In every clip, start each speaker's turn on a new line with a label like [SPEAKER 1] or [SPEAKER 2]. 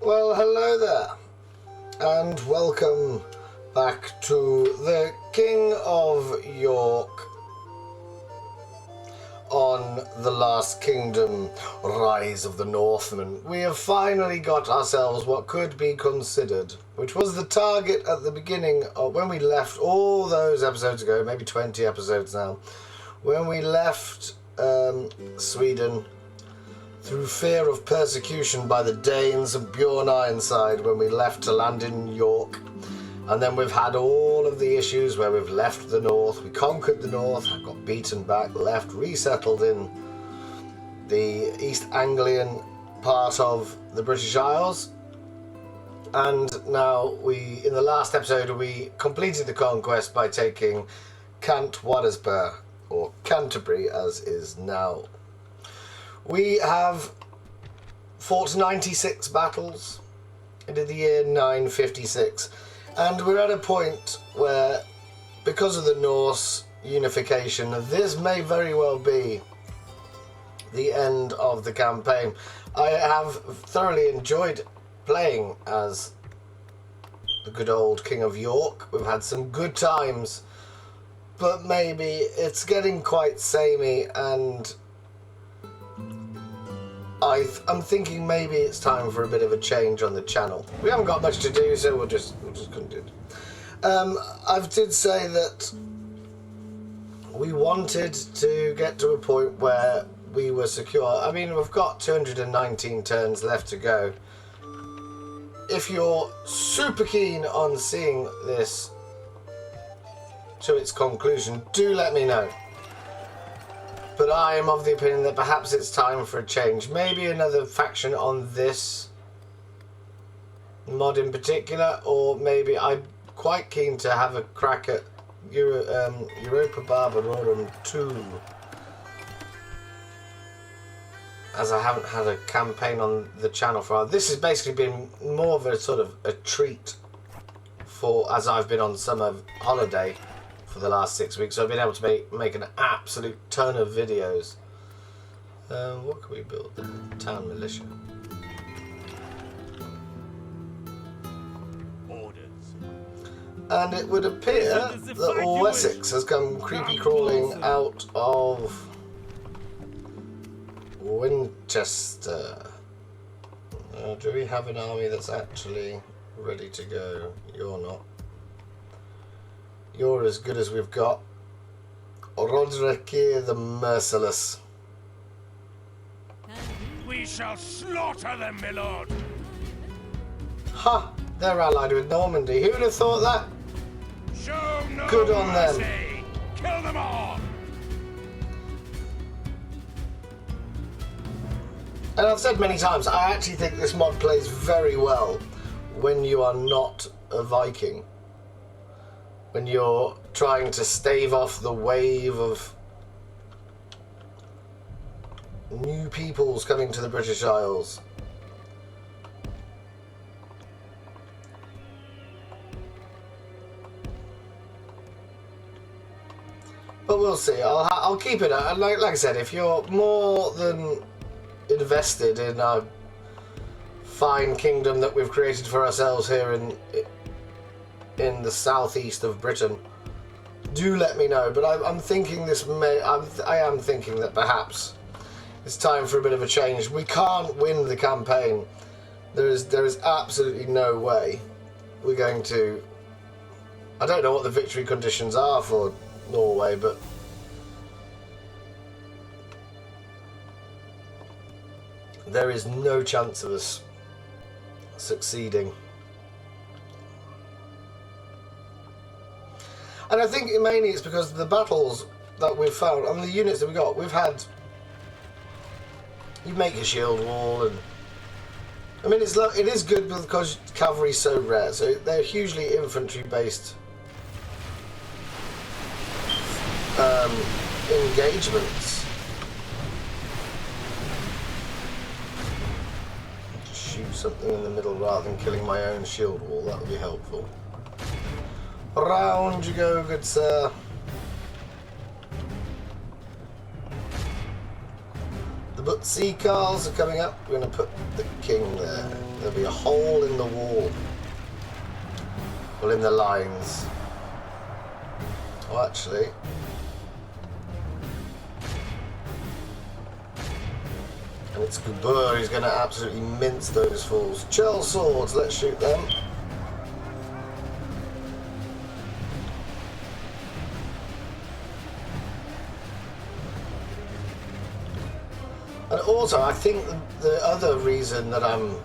[SPEAKER 1] Well, hello there, and welcome back to the King of York on The Last Kingdom, Rise of the Northmen. We have finally got ourselves what could be considered, which was the target at the beginning of when we left all those episodes ago, maybe 20 episodes now, when we left Sweden through fear of persecution by the Danes and Bjorn Ironside when we left to land in York. And then we've had all of the issues where we've left the north, we conquered the north, got beaten back, left, resettled in the East Anglian part of the British Isles. And now in the last episode, we completed the conquest by taking Cant-Watersburg, or Canterbury as is now. We have fought 96 battles into the year 956, and we're at a point where, because of the Norse unification, this may very well be the end of the campaign. I have thoroughly enjoyed playing as the good old King of York. We've had some good times, but maybe it's getting quite samey, and I'm thinking maybe it's time for a bit of a change on the channel. We haven't got much to do, so we'll just continue. I did say that we wanted to get to a point where we were secure. I mean, we've got 219 turns left to go. If you're super keen on seeing this to its conclusion, do let me know. But I am of the opinion that perhaps it's time for a change. Maybe another faction on this mod in particular, or maybe I'm quite keen to have a crack at Europa Barbarorum 2. As I haven't had a campaign on the channel for a while. This has basically been more of a sort of a treat for, as I've been on summer holiday for the last 6 weeks, so I've been able to make an absolute ton of videos. What can we build there? Town militia.
[SPEAKER 2] Orders.
[SPEAKER 1] And it would appear that Wessex has come creepy crawling out of Winchester. Do we have an army that's actually ready to go? You're not. You're as good as we've got. Roderick the Merciless.
[SPEAKER 2] We shall slaughter them, my lord.
[SPEAKER 1] Ha! They're allied with Normandy. Who would have thought that?
[SPEAKER 2] Show no
[SPEAKER 1] Good on
[SPEAKER 2] mercy.
[SPEAKER 1] them.
[SPEAKER 2] Kill them all.
[SPEAKER 1] And I've said many times, I actually think this mod plays very well when you are not a Viking. When you're trying to stave off the wave of new peoples coming to the British Isles. But we'll see. I'll keep it. Like I said, if you're more than invested in our fine kingdom that we've created for ourselves here in the southeast of Britain, do let me know. But I'm thinking I am thinking that perhaps it's time for a bit of a change. We can't win the campaign. There is absolutely no way we're going to. I don't know what the victory conditions are for Norway, but there is no chance of us succeeding. And I think mainly it's because of the battles that we've found, I mean the units that we got, we've had, you make a shield wall, and I mean it is good because cavalry's so rare, so they're hugely infantry based engagements. Just shoot something in the middle rather than killing my own shield wall, that would be helpful. Round you go, good sir. The Butsy Carls are coming up. We're going to put the king there. There'll be a hole in the wall. Well, in the lines. Oh, actually. And it's Gubur who's going to absolutely mince those fools. Churl swords, let's shoot them. And also, I think the other reason that I'm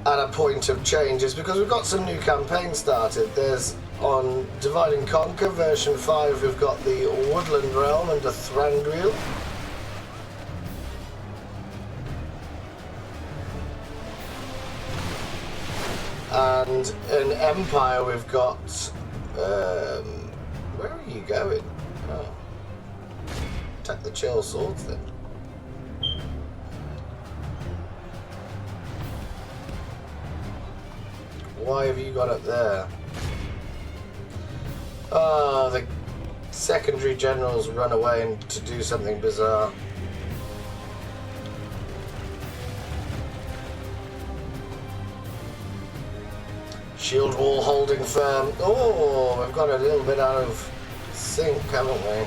[SPEAKER 1] at a point of change is because we've got some new campaigns started. There's on Divide and Conquer version 5, we've got the Woodland Realm and the Thranduil. And in Empire we've got where are you going? Oh. Attack the Churl swords then. Why have you got up there? Oh, the secondary generals run away and to do something bizarre. Shield wall holding firm. Oh, we've got a little bit out of sync, haven't we?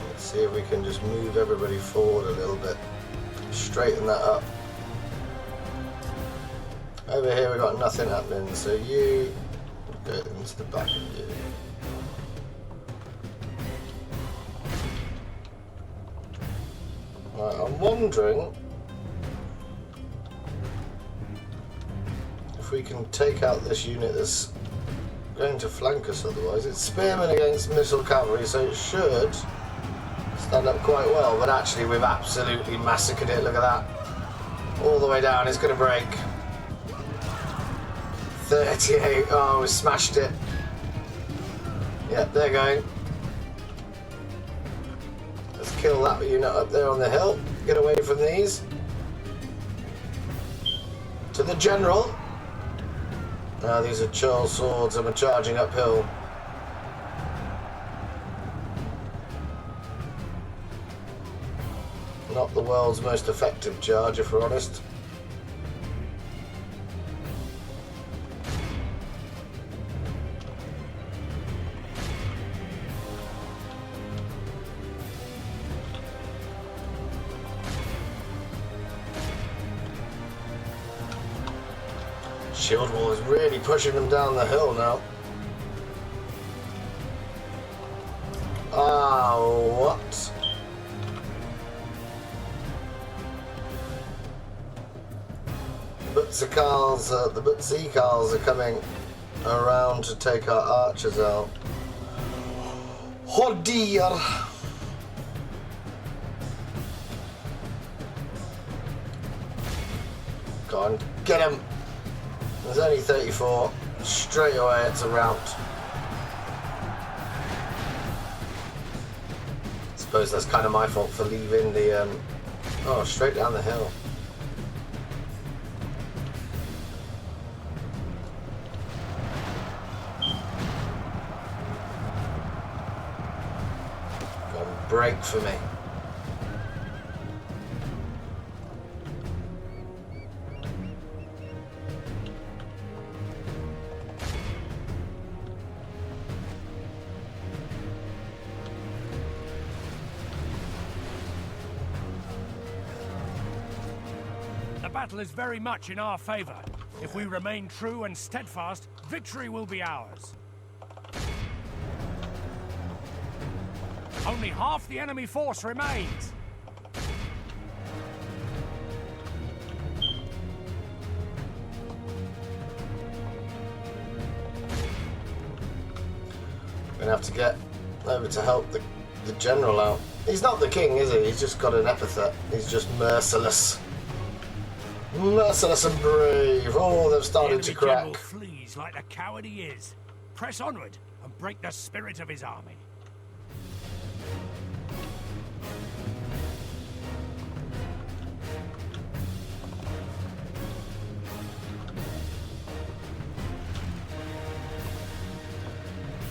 [SPEAKER 1] Let's see if we can just move everybody forward a little bit. Straighten that up. Over here we've got nothing happening, so you go into the back of you. Right, I'm wondering if we can take out this unit that's going to flank us otherwise. It's spearmen against missile cavalry, so it should stand up quite well, but actually we've absolutely massacred it. Look at that. All the way down, it's going to break. 38, oh, we smashed it. Yep, they're going. Let's kill that unit up there on the hill. Get away from these. To the general. Now these are Churl swords and we're charging uphill. Not the world's most effective charge, if we're honest. Shield wall is really pushing them down the hill now. Ah, what? The Butsikals are coming around to take our archers out. Oh dear! Go on, get him! There's only 34. Straight away, it's a rout. I suppose that's kind of my fault for leaving the... Oh, straight down the hill. Go on, break for me.
[SPEAKER 2] The battle is very much in our favor. If we remain true and steadfast, victory will be ours. Only half the enemy force remains.
[SPEAKER 1] We're gonna have to get over to help the general out. He's not the king, is he? He's just got an epithet. He's just merciless. Merciless and brave. Oh, they've started to crack.
[SPEAKER 2] The general flees like the coward he is. Press onward and break the spirit of his army.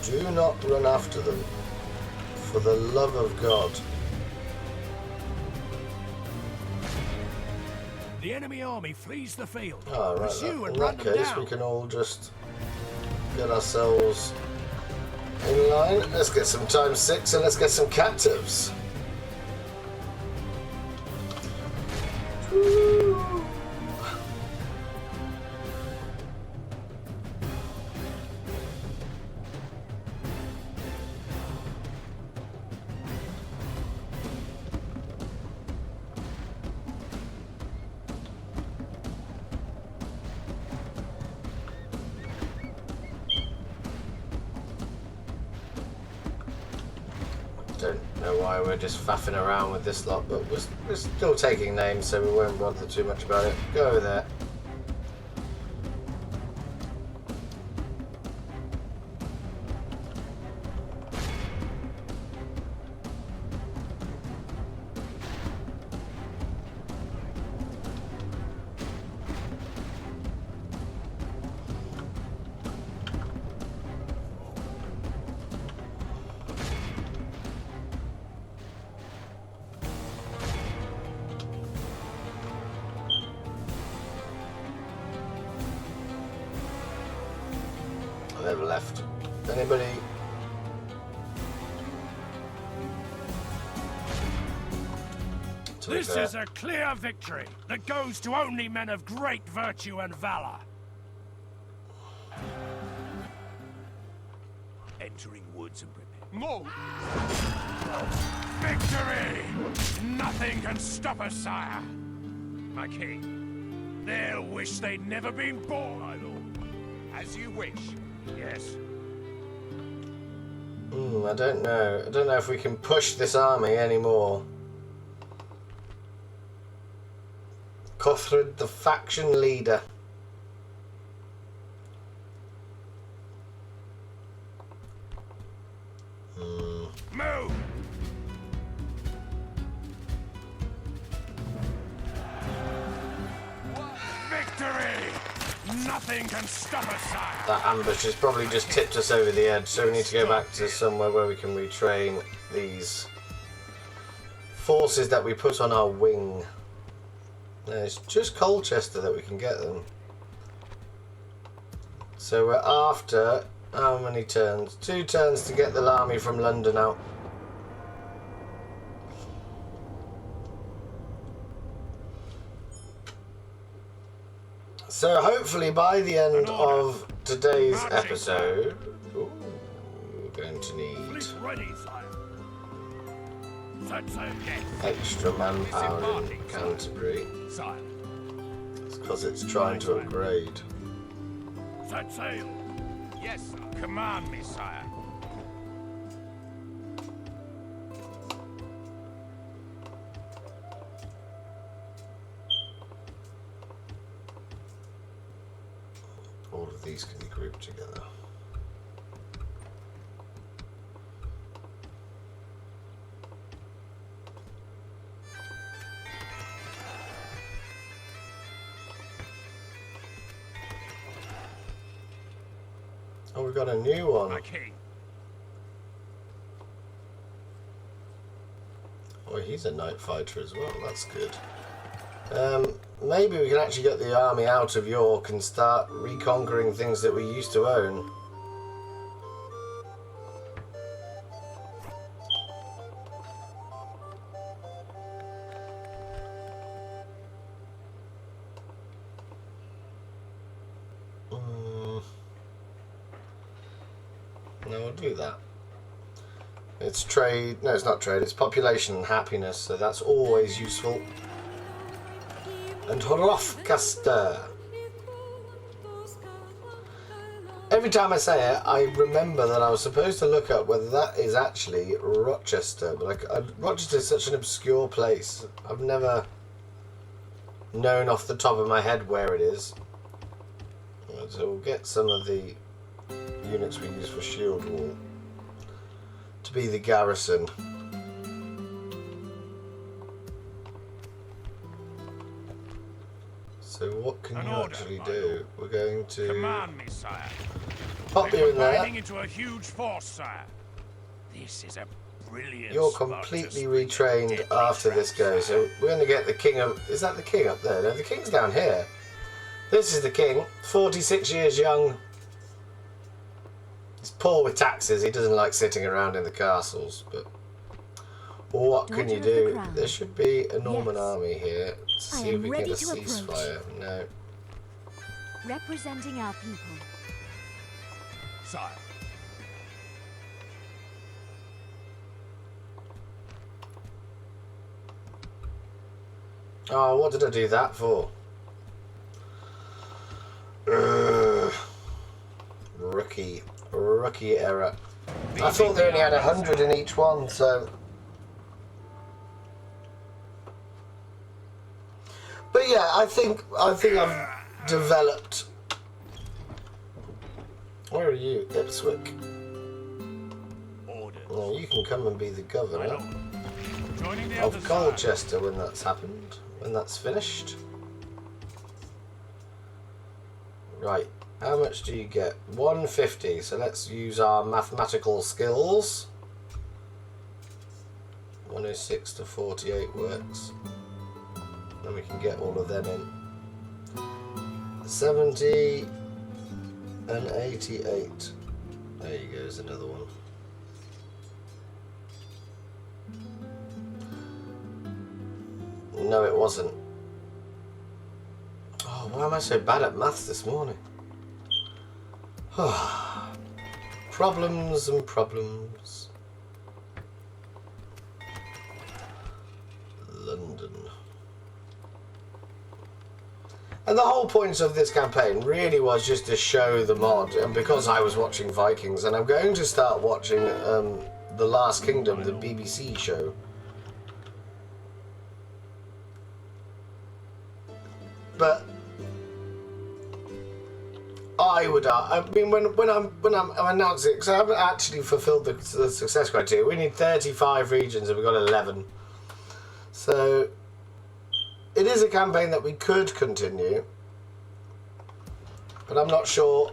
[SPEAKER 1] Do not run after them, for the love of God.
[SPEAKER 2] The enemy army flees the field.
[SPEAKER 1] Oh, right.
[SPEAKER 2] Pursue and
[SPEAKER 1] In
[SPEAKER 2] run
[SPEAKER 1] that
[SPEAKER 2] them
[SPEAKER 1] case,
[SPEAKER 2] down.
[SPEAKER 1] we can all just get ourselves in line. Let's get some ×6 and let's get some captives. Woo. Don't know why we're just faffing around with this lot, but we're still taking names, so we won't bother too much about it. Go over there. They've left. Anybody?
[SPEAKER 2] This is a clear victory that goes to only men of great virtue and valor. Entering woods and prepare. Move! Victory! Nothing can stop us, sire. My king, they'll wish they'd never been born, my lord. As you wish. Yes.
[SPEAKER 1] I don't know. I don't know if we can push this army anymore. Cothred, the faction leader.
[SPEAKER 2] Move! Victory! Nothing can stop us, sire.
[SPEAKER 1] That ambush has probably just tipped us over the edge, so we need to go back to somewhere where we can retrain these forces that we put on our wing. It's just Colchester that we can get them. So we're after how many turns? 2 turns to get the army from London out. So hopefully by the end of today's episode, we're going to need extra manpower in Canterbury. It's because it's trying to upgrade.
[SPEAKER 2] Set sail. Yes, sir. Command me, sire.
[SPEAKER 1] All of these can be grouped together. Oh, we got a new one.
[SPEAKER 2] My king.
[SPEAKER 1] Oh, he's a night fighter as well. That's good. Maybe we can actually get the army out of York and start reconquering things that we used to own. No, we'll do that. It's trade. No, it's not trade. It's population and happiness, so that's always useful. And Hrothgaster. Every time I say it, I remember that I was supposed to look up whether that is actually Rochester, but Rochester is such an obscure place. I've never known off the top of my head where it is. So we'll get some of the units we use for shield wall to be the garrison. So what can you actually do? We're going to
[SPEAKER 2] Command me, sire.
[SPEAKER 1] pop you in there.
[SPEAKER 2] Into a huge force, sire. This is a brilliant
[SPEAKER 1] you're
[SPEAKER 2] spot to
[SPEAKER 1] completely
[SPEAKER 2] spring a
[SPEAKER 1] retrained
[SPEAKER 2] deadly
[SPEAKER 1] after
[SPEAKER 2] trap,
[SPEAKER 1] this goes.
[SPEAKER 2] sire.
[SPEAKER 1] So we're going to get the king of... Is that the king up there? No, the king's down here. This is the king, 46 years young. He's poor with taxes. He doesn't like sitting around in the castles, but what can you do? There should be a Norman army here to see if we can get a ceasefire. No.
[SPEAKER 3] Representing our people.
[SPEAKER 2] Sire.
[SPEAKER 1] Oh, what did I do that for? Ugh. Rookie error. I thought they only had 100 in each one, so... But yeah, I think I've developed... Where are you, Ipswich?
[SPEAKER 2] Orders.
[SPEAKER 1] Well, you can come and be the
[SPEAKER 2] My
[SPEAKER 1] governor
[SPEAKER 2] lord. Joining the
[SPEAKER 1] of
[SPEAKER 2] other side.
[SPEAKER 1] Colchester when that's happened, when that's finished. Right, how much do you get? 150, so let's use our mathematical skills. 106 to 48 works. Then we can get all of them in. 70 and 88. There you go, there's another one. No, it wasn't. Oh, why am I so bad at maths this morning? Problems and problems. London. And the whole point of this campaign really was just to show the mod, and because I was watching Vikings, and I'm going to start watching The Last Kingdom, the BBC show. But I mean, when I'm announcing, because I haven't actually fulfilled the success criteria. We need 35 regions, and we've got 11. So it is a campaign that we could continue, but I'm not sure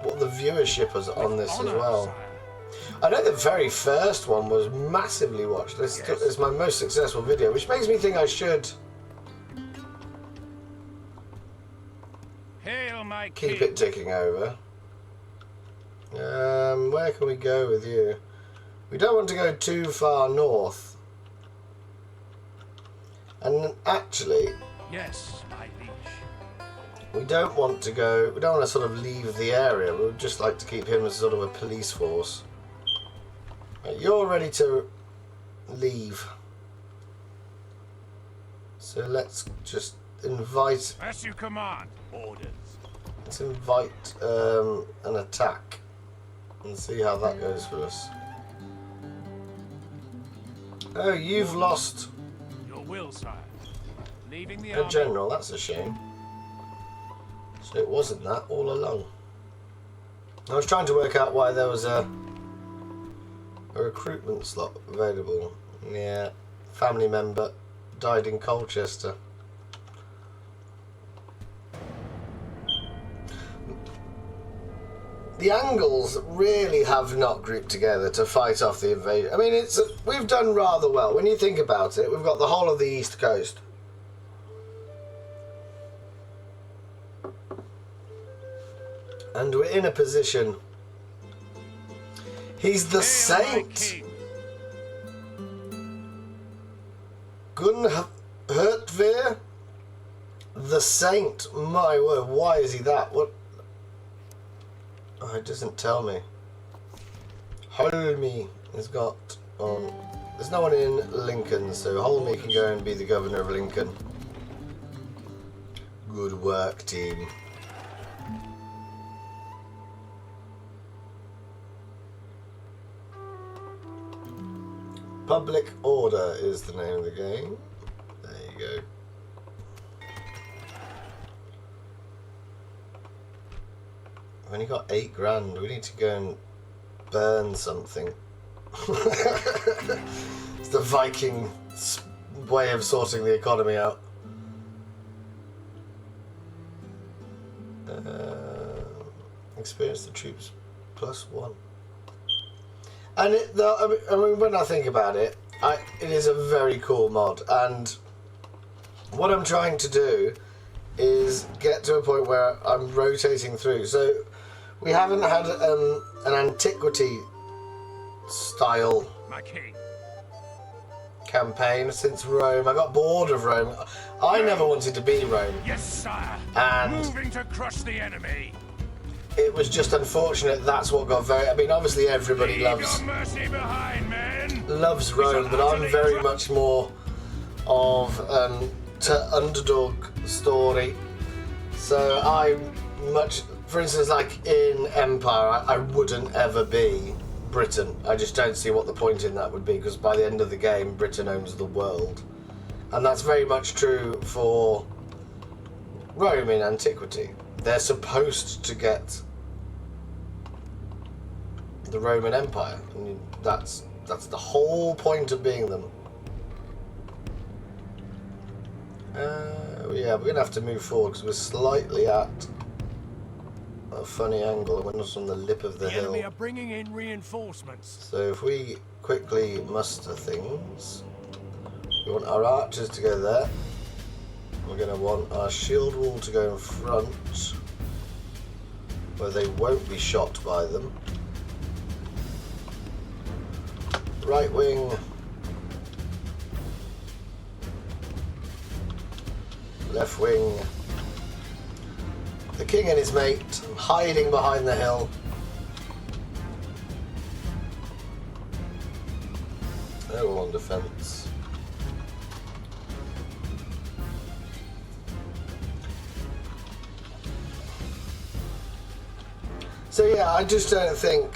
[SPEAKER 1] what the viewership is on this as well.
[SPEAKER 2] Sire.
[SPEAKER 1] I know the very first one was massively watched. This is my most successful video, which makes me think I should
[SPEAKER 2] Hail my
[SPEAKER 1] keep
[SPEAKER 2] king.
[SPEAKER 1] it ticking over. Where can we go with you? We don't want to go too far north. And actually,
[SPEAKER 2] Yes, my liege.
[SPEAKER 1] we don't want to sort of leave the area. We would just like to keep him as sort of a police force. Right, you're ready to leave. So let's just invite...
[SPEAKER 2] As you command. Orders.
[SPEAKER 1] Let's invite an attack and see how that goes for us. Oh, you've lost
[SPEAKER 2] Your will, sire. Leaving the
[SPEAKER 1] a
[SPEAKER 2] army.
[SPEAKER 1] general, that's a shame. So it wasn't that all along. I was trying to work out why there was a recruitment slot available. Yeah, family member died in Colchester. The Angles really have not grouped together to fight off the invasion. I mean, we've done rather well. When you think about it, we've got the whole of the East Coast. And we're in a position. He's the
[SPEAKER 2] Hail my
[SPEAKER 1] saint.
[SPEAKER 2] king.
[SPEAKER 1] Gunhurtvir, the saint. My word, why is he that? What? Oh, it doesn't tell me. Holme has got on. There's no one in Lincoln, so Holme can go and be the governor of Lincoln. Good work, team. Public Order is the name of the game. There you go. I've only got 8 grand. We need to go and burn something. It's the Viking way of sorting the economy out. Experience the troops +1. And I mean, when I think about it, it is a very cool mod. And what I'm trying to do is get to a point where I'm rotating through. So we haven't had an antiquity style
[SPEAKER 2] My king.
[SPEAKER 1] campaign since Rome. I got bored of Rome. I never wanted to be Rome.
[SPEAKER 2] Yes, sire.
[SPEAKER 1] And
[SPEAKER 2] moving to crush the enemy.
[SPEAKER 1] it was just unfortunate that's what got very... I mean, obviously everybody
[SPEAKER 2] Leave
[SPEAKER 1] loves
[SPEAKER 2] your mercy behind, men.
[SPEAKER 1] Rome, but I'm very much more of to underdog story. So I much... For instance, like in Empire, I wouldn't ever be Britain. I just don't see what the point in that would be, because by the end of the game, Britain owns the world. And that's very much true for Rome in antiquity. They're supposed to get the Roman Empire. I mean, that's the whole point of being them. Yeah, we're gonna have to move forward because we're slightly at a funny angle. We're not on the lip of the hill.
[SPEAKER 2] Enemy are bringing in reinforcements.
[SPEAKER 1] So if we quickly muster things, we want our archers to go there. We're going to want our shield wall to go in front, where they won't be shot by them. Right wing. Left wing. The king and his mate hiding behind the hill. They're all on defense. So yeah, I just don't think,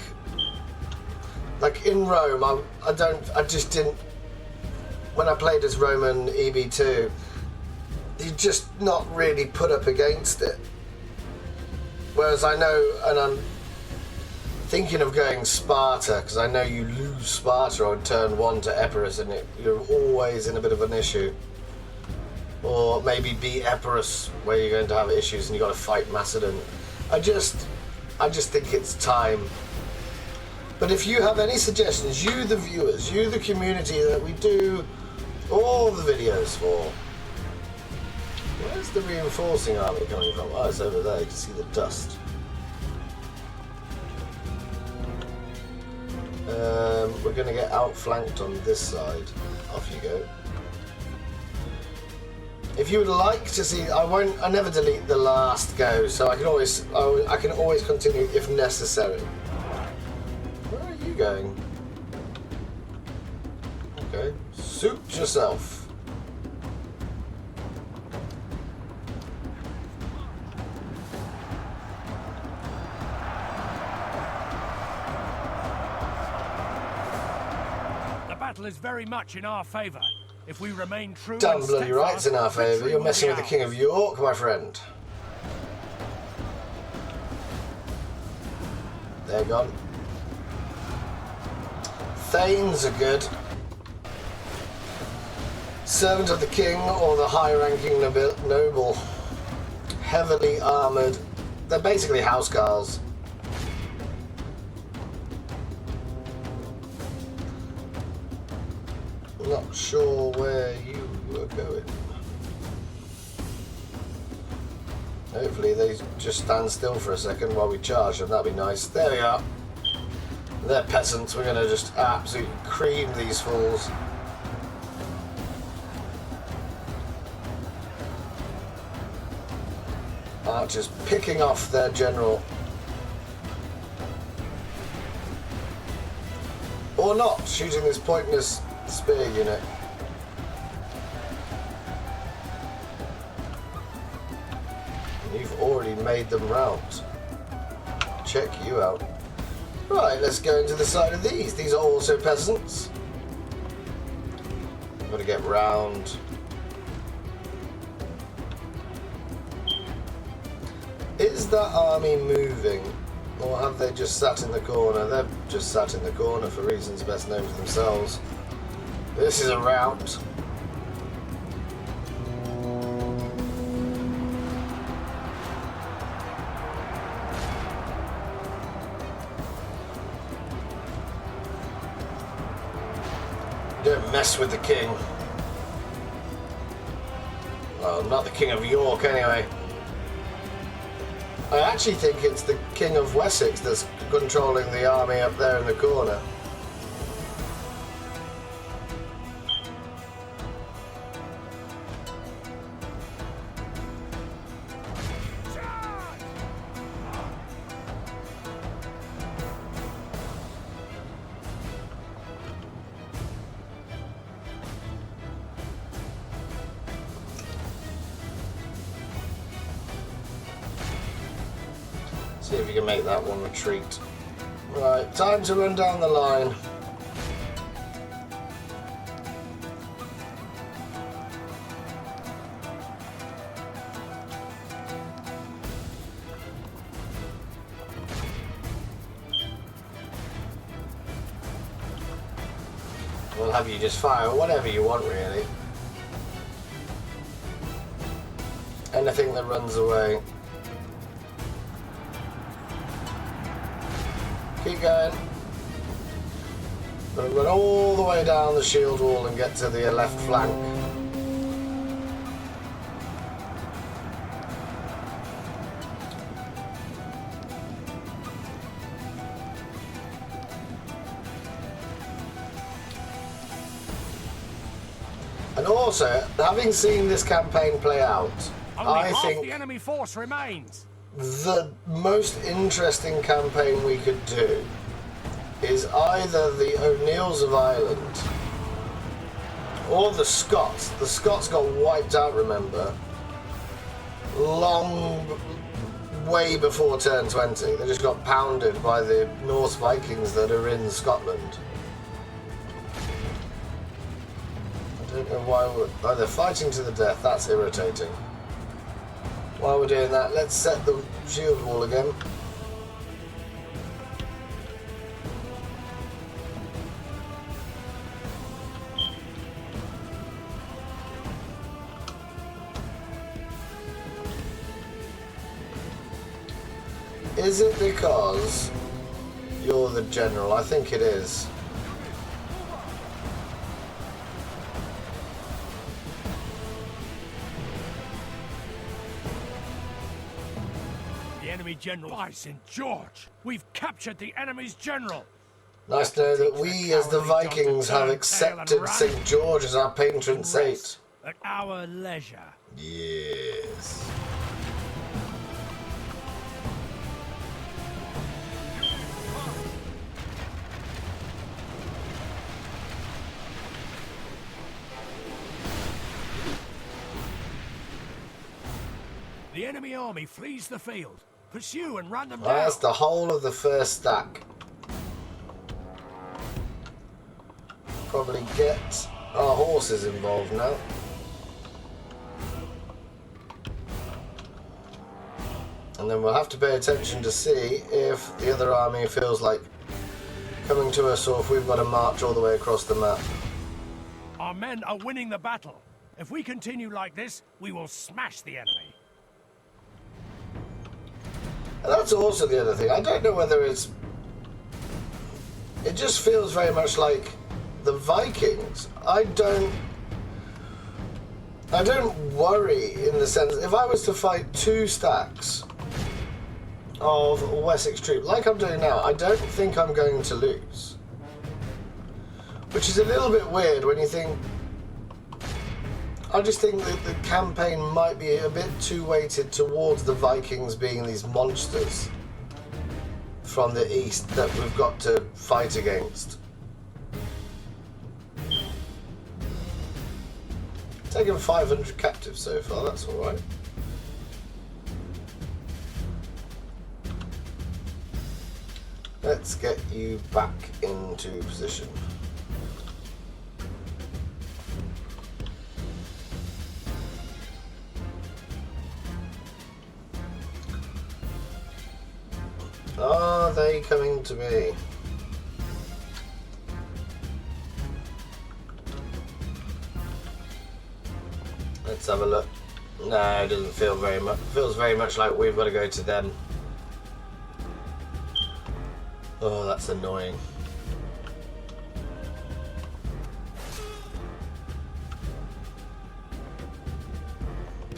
[SPEAKER 1] like in Rome, I just didn't, when I played as Roman EB2, you're just not really put up against it. Whereas I know, and I'm thinking of going Sparta, because I know you lose Sparta on turn 1 to Epirus, and you're always in a bit of an issue. Or maybe beat Epirus, where you're going to have issues and you've got to fight Macedon. I just think it's time. But if you have any suggestions, you the viewers, you the community that we do all the videos for, where's the reinforcing army coming from? Oh, it's over there. You can see the dust. We're going to get outflanked on this side. Off you go. If you would like to see, I never delete the last go, so I can always continue if necessary. Where are you going? Okay, suit yourself.
[SPEAKER 2] The battle is very much in our favour. If we remain true,
[SPEAKER 1] Damn bloody right, it's in our favour. You're messing with the King of York, my friend. They're gone. Thanes are good. Servant of the King or the high-ranking noble. Heavily armoured. They're basically housecarls. Not sure where you were going. Hopefully they just stand still for a second while we charge them. That'd be nice. There we are. They're peasants. We're going to just absolutely cream these fools. Archers picking off their general. Or not, shooting this pointless spear unit. You've already made them rout. Check you out. Right, let's go into the side of these. These are also peasants. Got to get round. Is that army moving? Or have they just sat in the corner? They've just sat in the corner for reasons best known to themselves. This is a rout. mess with the king. Well, not the King of York, anyway. I actually think it's the King of Wessex that's controlling the army up there in the corner. See if you can make that one retreat. Right, time to run down the line. We'll have you just fire whatever you want, really. Anything that runs away. Keep going. Gonna run all the way down the shield wall and get to the left flank. And also, having seen this campaign play out,
[SPEAKER 2] Only
[SPEAKER 1] I
[SPEAKER 2] half
[SPEAKER 1] think
[SPEAKER 2] the enemy force remains.
[SPEAKER 1] the most interesting campaign we could do is either the O'Neills of Ireland or the Scots. The Scots got wiped out, remember, way before turn 20. They just got pounded by the Norse Vikings that are in Scotland. I don't know why they're fighting to the death. That's irritating. While we're doing that, let's set the shield wall again. Is it because you're the general? I think it is.
[SPEAKER 2] Enemy general. By St. George, we've captured the enemy's general.
[SPEAKER 1] Nice to know that we, as the Vikings, have accepted St. George as our patron saint.
[SPEAKER 2] At our leisure.
[SPEAKER 1] Yes.
[SPEAKER 2] The enemy army flees the field. Pursue and run them down.
[SPEAKER 1] That's the whole of the first stack. Probably get our horses involved now. And then we'll have to pay attention to see if the other army feels like coming to us or if we've got to march all the way across the map.
[SPEAKER 2] Our men are winning the battle. If we continue like this, we will smash the enemy.
[SPEAKER 1] And that's also the other thing. I don't know whether it's... It just feels very much like the Vikings. I don't worry in the sense... If I was to fight 2 stacks of Wessex troops, like I'm doing now, I don't think I'm going to lose. Which is a little bit weird when you think... I just think that the campaign might be a bit too weighted towards the Vikings being these monsters from the east that we've got to fight against. Taken 500 captives so far, that's alright. Let's get you back into position. Are they coming to me? Let's have a look. No, it doesn't feel very much. It feels very much like we've got to go to them. Oh, that's annoying.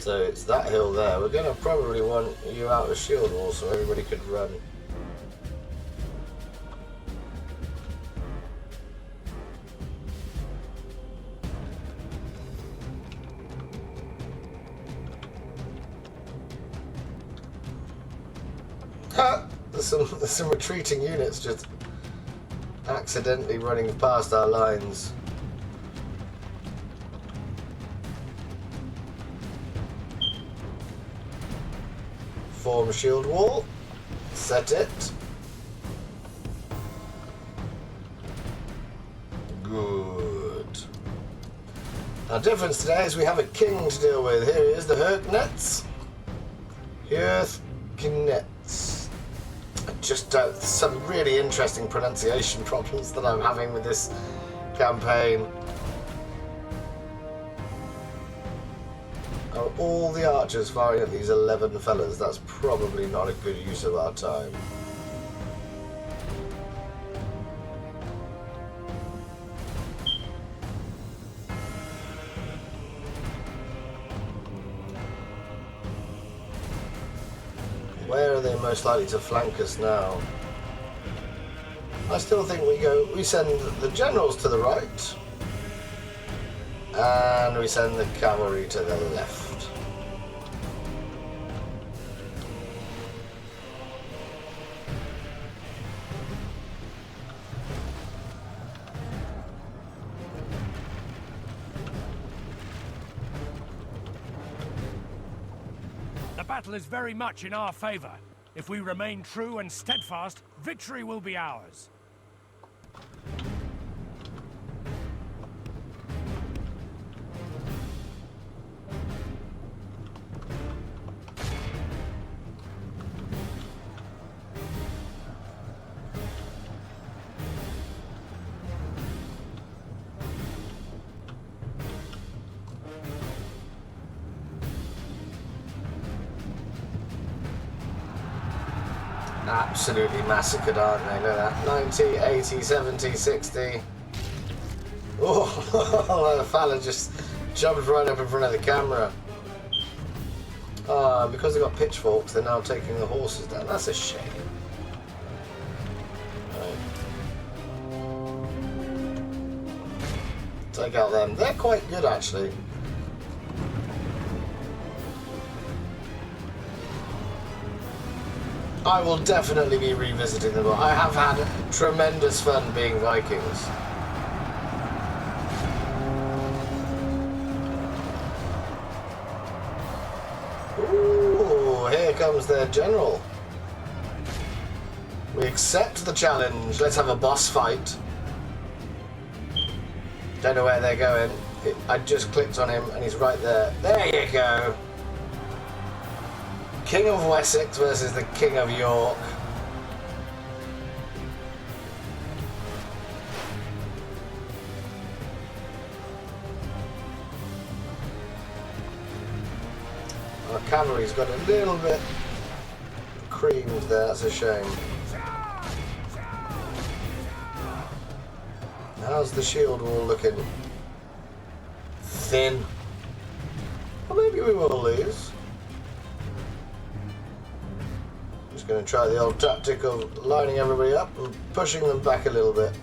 [SPEAKER 1] So it's that hill there. We're going to probably want you out of shield wall so everybody could run. Ha! There's some retreating units just accidentally running past our lines. Form shield wall. Set it. Good. Our difference today is we have a king to deal with. Here is the Herknets. Herknets. Just some really interesting pronunciation problems that I'm having with this campaign. Are all the archers firing at these 11 fellas? That's probably not a good use of our time. Where are they most likely to flank us now? I still think we send the generals to the right, and we send the cavalry to the left.
[SPEAKER 2] The battle is very much in our favor. If we remain true and steadfast, victory will be ours.
[SPEAKER 1] Absolutely massacred, aren't they? Look at that. 90, 80, 70, 60. Oh, the fella just jumped right up in front of the camera. Because they've got pitchforks, they're now taking the horses down. That's a shame. Right. Take out them. They're quite good, actually. I will definitely be revisiting them. I have had tremendous fun being Vikings. Ooh, here comes their general. We accept the challenge. Let's have a boss fight. Don't know where they're going. I just clicked on him and he's right there. There you go. King of Wessex versus the King of York. Our cavalry's got a little bit creamed there, that's a shame. How's the shield wall looking? Thin. Well, maybe we will lose. Going to try the old tactic of lining everybody up and pushing them back a little bit.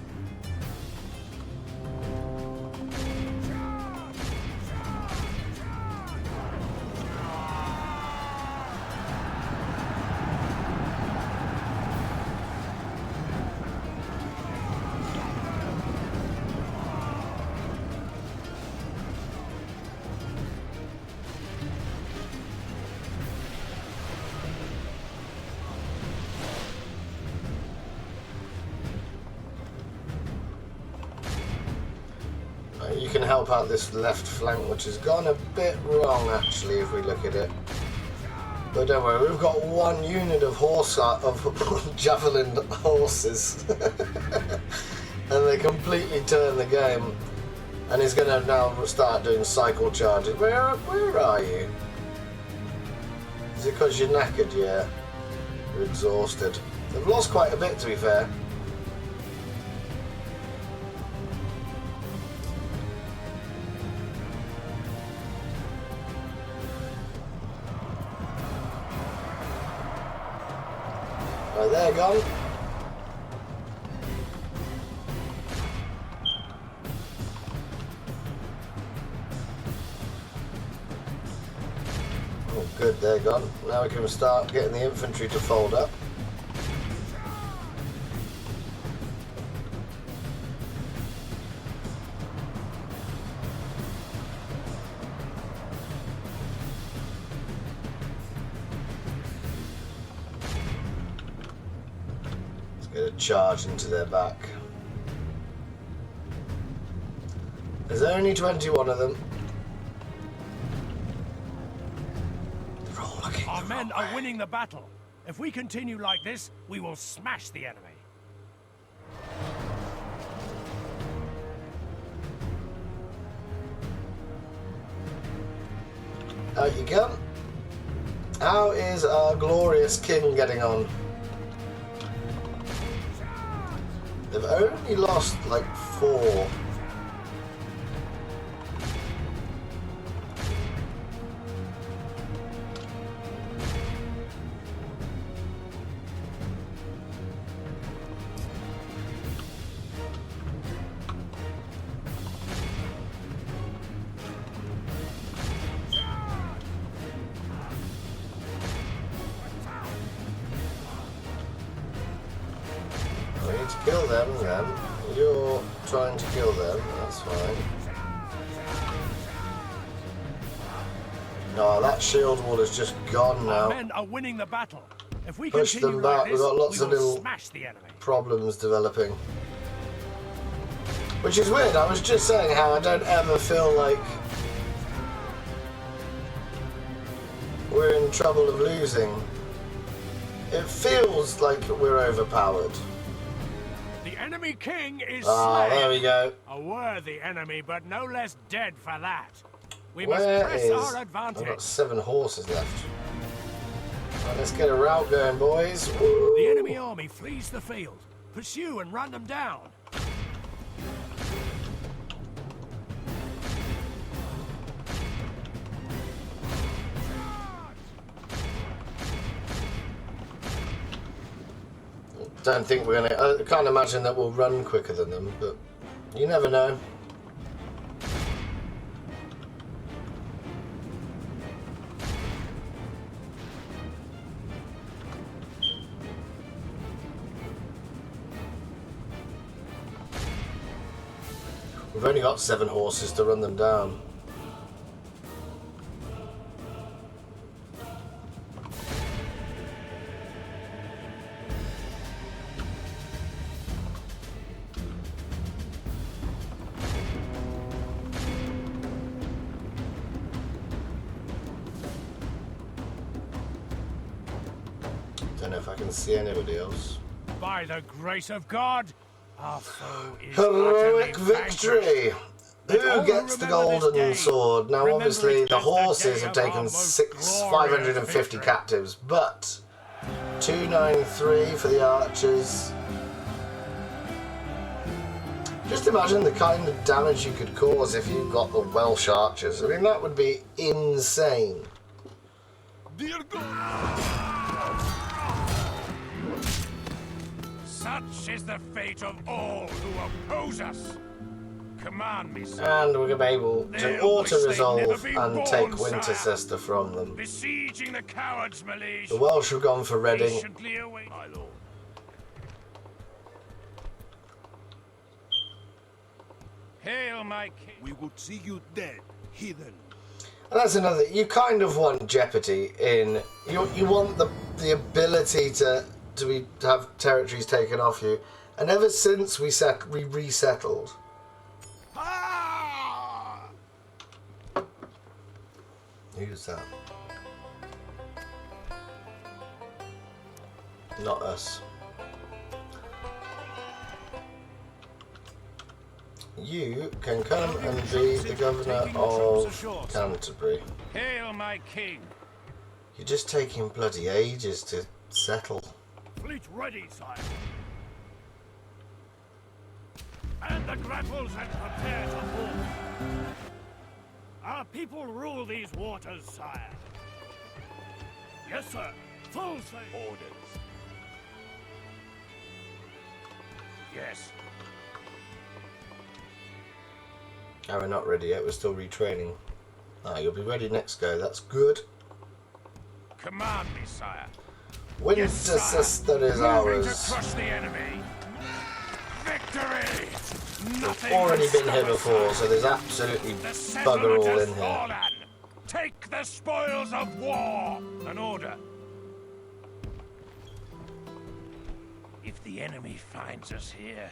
[SPEAKER 1] You can help out this left flank, which has gone a bit wrong actually if we look at it. But don't worry, we've got one unit of javelin horses, and they completely turn the game. And he's going to now start doing cycle charges. Where are you? Is it because you're knackered? Yeah, you're exhausted. They've lost quite a bit, to be fair. Right, they're gone. Oh, good, they're gone. Now we can start getting the infantry to fold up. Let's get a charge into their back. There's only 21 of them.
[SPEAKER 2] Our men are winning the battle. If we continue like this, we will smash the enemy.
[SPEAKER 1] Out you go. How is our glorious king getting on? They've only lost like 4. We need to kill them then. You're trying to kill them, that's fine. No, that shield wall is just gone now.
[SPEAKER 2] Our men are winning the battle. If we
[SPEAKER 1] Push
[SPEAKER 2] continue
[SPEAKER 1] them back,
[SPEAKER 2] like
[SPEAKER 1] we've
[SPEAKER 2] this,
[SPEAKER 1] got lots
[SPEAKER 2] we
[SPEAKER 1] of
[SPEAKER 2] will
[SPEAKER 1] little
[SPEAKER 2] smash the enemy.
[SPEAKER 1] problems developing. Which is weird, I was just saying how I don't ever feel like we're in trouble of losing. It feels like we're overpowered.
[SPEAKER 2] The enemy king is
[SPEAKER 1] Ah,
[SPEAKER 2] slain.
[SPEAKER 1] there we go.
[SPEAKER 2] A worthy enemy, but no less dead for that. We
[SPEAKER 1] Where
[SPEAKER 2] must press
[SPEAKER 1] is...
[SPEAKER 2] our
[SPEAKER 1] I've
[SPEAKER 2] advantage.
[SPEAKER 1] got 7 horses left. Right, let's get a route going, boys.
[SPEAKER 2] The enemy army flees the field. Pursue and run them down.
[SPEAKER 1] Don't think we're gonna... I can't imagine that we'll run quicker than them, but you never know. We've only got 7 horses to run them down. Don't know if I can see anybody else.
[SPEAKER 2] By the grace of God, our foe is
[SPEAKER 1] Heroic
[SPEAKER 2] utterly
[SPEAKER 1] victory!
[SPEAKER 2] Let all
[SPEAKER 1] Who gets the
[SPEAKER 2] remember this
[SPEAKER 1] golden
[SPEAKER 2] day.
[SPEAKER 1] sword? Now,
[SPEAKER 2] Remember
[SPEAKER 1] obviously,
[SPEAKER 2] it
[SPEAKER 1] the
[SPEAKER 2] as the
[SPEAKER 1] horses
[SPEAKER 2] day
[SPEAKER 1] have
[SPEAKER 2] of our
[SPEAKER 1] taken
[SPEAKER 2] most
[SPEAKER 1] 550
[SPEAKER 2] glorious
[SPEAKER 1] captives, but 293 for the archers. Just imagine the kind of damage you could cause if you got the Welsh archers. I mean, that would be insane.
[SPEAKER 2] Dear God. Such is the fate of all who oppose us. Command me, sir.
[SPEAKER 1] And we're going to be able to
[SPEAKER 2] They'll
[SPEAKER 1] auto-resolve
[SPEAKER 2] wish they'd never been
[SPEAKER 1] and
[SPEAKER 2] born,
[SPEAKER 1] take
[SPEAKER 2] sire.
[SPEAKER 1] Wintercester from them.
[SPEAKER 2] Besieging the cowards, Malish.
[SPEAKER 1] The Welsh have gone for Reading.
[SPEAKER 2] Patiently await, my lord. Hail, my king.
[SPEAKER 3] We would see you dead, heathen.
[SPEAKER 1] And that's another. You kind of want jeopardy in. You want the ability to have territories taken off you. And ever since we resettled.
[SPEAKER 3] Ah!
[SPEAKER 1] Who's that? Not us. You can come and be the governor of Canterbury.
[SPEAKER 2] Hail, my king.
[SPEAKER 1] You're just taking bloody ages to settle.
[SPEAKER 2] Fleet ready, sire. And the grapples and prepare to move. Our people rule these waters, sire. Yes, sir. Full sail. Orders. Yes.
[SPEAKER 1] Oh, we're not ready yet. We're still retraining. Ah, you'll be ready next go. That's good.
[SPEAKER 2] Command me, sire.
[SPEAKER 1] Winter
[SPEAKER 2] Yes, sire.
[SPEAKER 1] Sister is
[SPEAKER 2] Moving
[SPEAKER 1] ours.
[SPEAKER 2] to crush the enemy. Victory!
[SPEAKER 1] We've already been here before, so there's absolutely bugger all in here.
[SPEAKER 2] Fallen. Take the spoils of war. An order. If the enemy finds us here,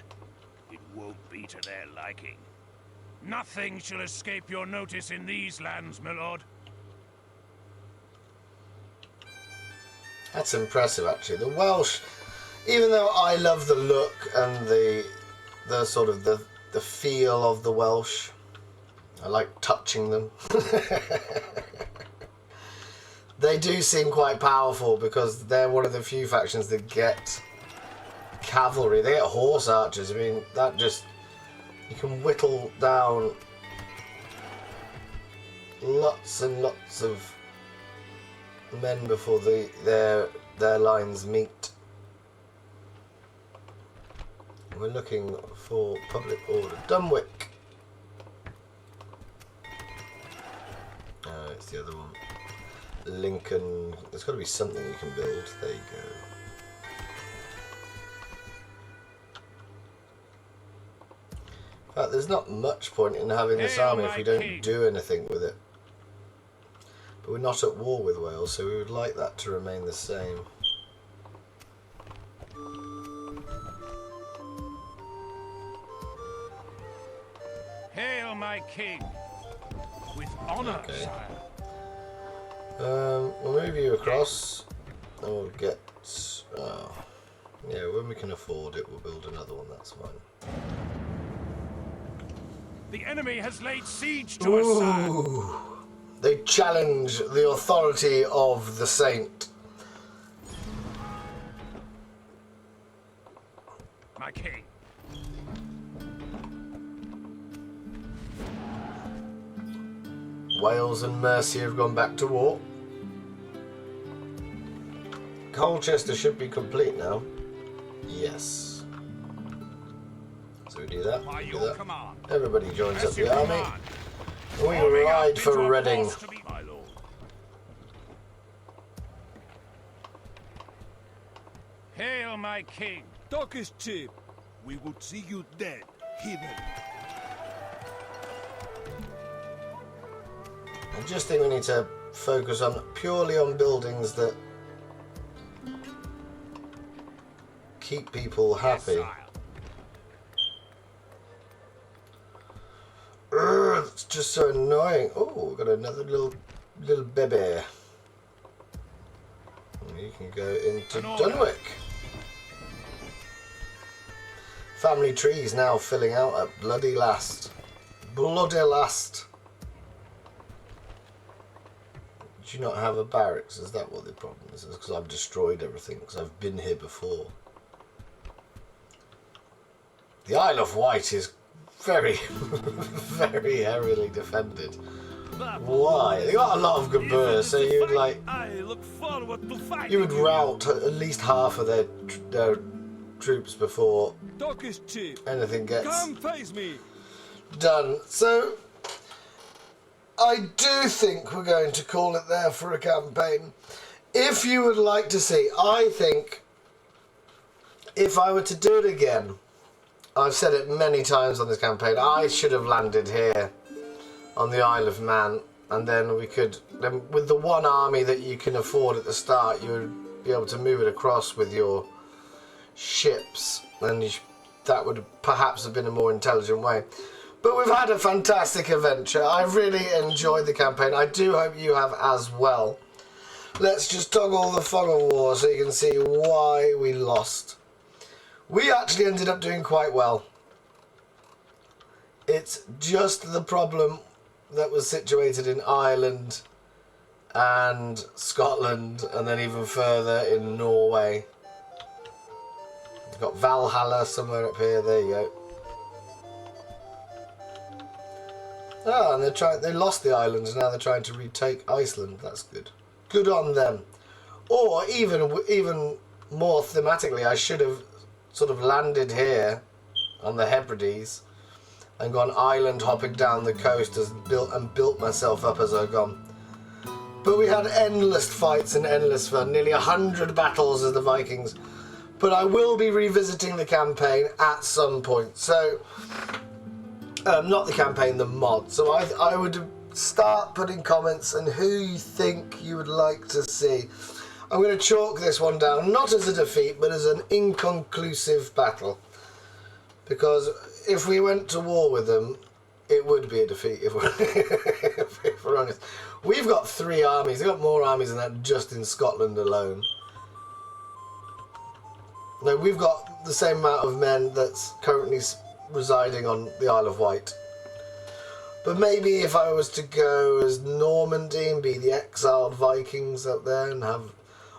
[SPEAKER 2] it won't be to their liking. Nothing shall escape your notice in these lands, my lord.
[SPEAKER 1] That's impressive, actually. The Welsh, even though I love the look and the sort of the feel of the Welsh, I like touching them. They do seem quite powerful because they're one of the few factions that get cavalry. They get horse archers. I mean, that just, you can whittle down lots and lots of men before their lines meet. We're looking for public order. Dunwick. Oh, it's the other one. Lincoln. There's got to be something you can build. There you go. In fact, there's not much point in having this army if we don't do anything with it. But we're not at war with Wales, so we would like that to remain the same.
[SPEAKER 2] Hail, my king! With honor,
[SPEAKER 1] Okay.
[SPEAKER 2] sire.
[SPEAKER 1] We'll move you across, and we'll get. Yeah, when we can afford it, we'll build another one. That's fine.
[SPEAKER 2] The enemy has laid siege to us, sire.
[SPEAKER 1] Ooh, they challenge the authority of the saint.
[SPEAKER 2] My king.
[SPEAKER 1] Wales and Mercia have gone back to war. Colchester should be complete now. Yes. So we do that.
[SPEAKER 2] By
[SPEAKER 1] Do
[SPEAKER 2] your
[SPEAKER 1] that.
[SPEAKER 2] command.
[SPEAKER 1] Everybody joins up
[SPEAKER 2] As you
[SPEAKER 1] the army.
[SPEAKER 2] command.
[SPEAKER 1] We
[SPEAKER 2] Forming up
[SPEAKER 1] ride
[SPEAKER 2] into
[SPEAKER 1] for
[SPEAKER 2] a
[SPEAKER 1] Reading.
[SPEAKER 2] force to be, my lord. Hail, my king.
[SPEAKER 3] Talk is cheap. We would see you dead, heathen.
[SPEAKER 1] I just think we need to focus on purely on buildings that keep people happy.
[SPEAKER 2] Yes, sire.
[SPEAKER 1] Urgh, it's just so annoying. Oh, we've got another little baby. You can go into
[SPEAKER 2] An order.
[SPEAKER 1] Dunwick. Family trees now filling out at bloody last. Bloody last. Do you not have a barracks? Is that what the problem is? It's because I've destroyed everything, because I've been here before. The Isle of Wight is very, very heavily defended. Why? They got a lot of good birds, so you'd like,
[SPEAKER 3] I look forward to fighting.
[SPEAKER 1] you would rout at least half of their troops before
[SPEAKER 3] Talk is cheap.
[SPEAKER 1] anything gets
[SPEAKER 3] Come face me.
[SPEAKER 1] done. So I do think we're going to call it there for a campaign. If you would like to see, I think if I were to do it again, I've said it many times on this campaign, I should have landed here on the Isle of Man, and then we could, then with the one army that you can afford at the start, you would be able to move it across with your ships, and that would perhaps have been a more intelligent way. But we've had a fantastic adventure. I really enjoyed the campaign. I do hope you have as well. Let's just toggle the fog of war so you can see why we lost. We actually ended up doing quite well. It's just the problem that was situated in Ireland and Scotland, and then even further in Norway. We've got Valhalla somewhere up here. There you go. Ah, and they lost the islands. Now they're trying to retake Iceland. That's good. Good on them. Or even more thematically, I should have sort of landed here on the Hebrides and gone island hopping down the coast and built myself up as I've gone. But we had endless fights and endless fun, nearly 100 battles as the Vikings. But I will be revisiting the campaign at some point. So, not the campaign, the mod. So I would start putting comments on who you think you would like to see. I'm going to chalk this one down, not as a defeat, but as an inconclusive battle. Because if we went to war with them, it would be a defeat, if we're honest. We've got 3 armies. They've got more armies than that just in Scotland alone. No, we've got the same amount of men that's currently residing on the Isle of Wight. But maybe if I was to go as Normandy and be the exiled Vikings up there and have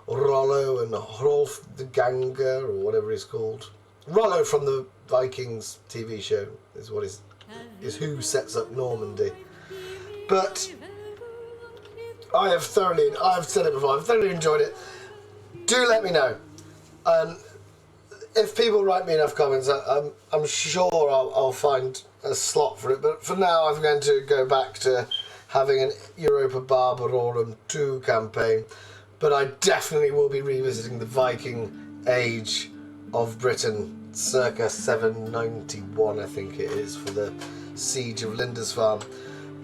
[SPEAKER 1] Rollo and Hrolf the Ganger, or whatever he's called. Rollo from the Vikings TV show is who sets up Normandy. But I've said it before, I've thoroughly enjoyed it. Do let me know. If people write me enough comments, I'm sure I'll find a slot for it. But for now, I'm going to go back to having an Europa Barbarorum 2 campaign. But I definitely will be revisiting the Viking Age of Britain, circa 791, I think it is, for the Siege of Lindisfarne.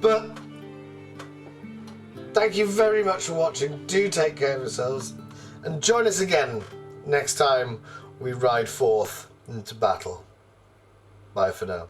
[SPEAKER 1] But thank you very much for watching. Do take care of yourselves. And join us again next time we ride forth into battle. Bye for now.